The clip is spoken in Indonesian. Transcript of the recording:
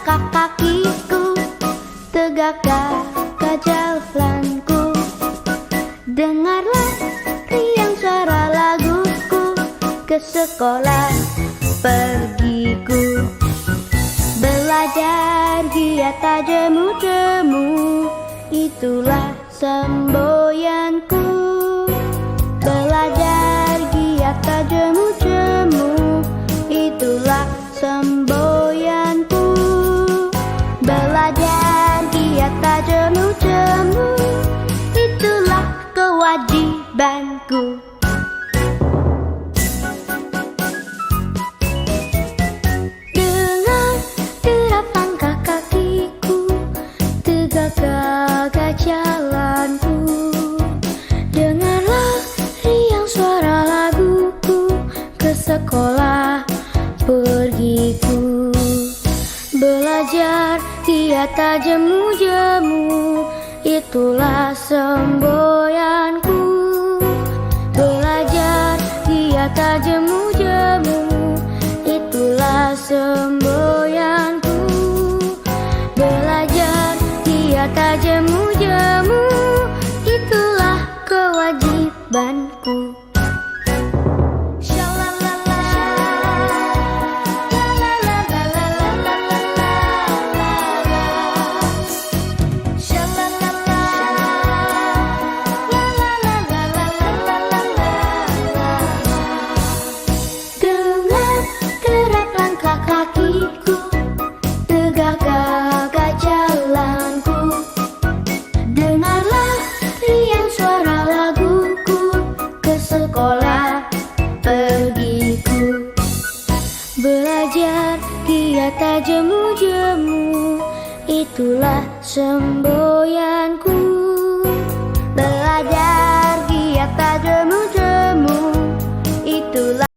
langkah kakiku, tegaklah jalanku. Dengarlah riang suara laguku, ke sekolah pergiku. Belajar giat tak jemu-jemu, itulah semboyanku. Belajar giat tak jemu-jemu, itulah semboyanku. Belajar giat tak jemu-jemu, itulah kewajibanku. Dengar derap langkah kakiku, tegak-gagah jalanku. Dengarlah riang suara laguku, ke sekolah pergiku. Belajar giat tak jemu-jemu, itulah semboyanku. Belajar giat tak jemu-jemu, itulah semboyanku. Belajar giat tak jemu-jemu, itulah kewajibanku. Tegak-gagah jalanku. Dengarlah riang suara laguku, ke sekolah pergiku. Belajar giat tak jemu-jemu, itulah semboyanku.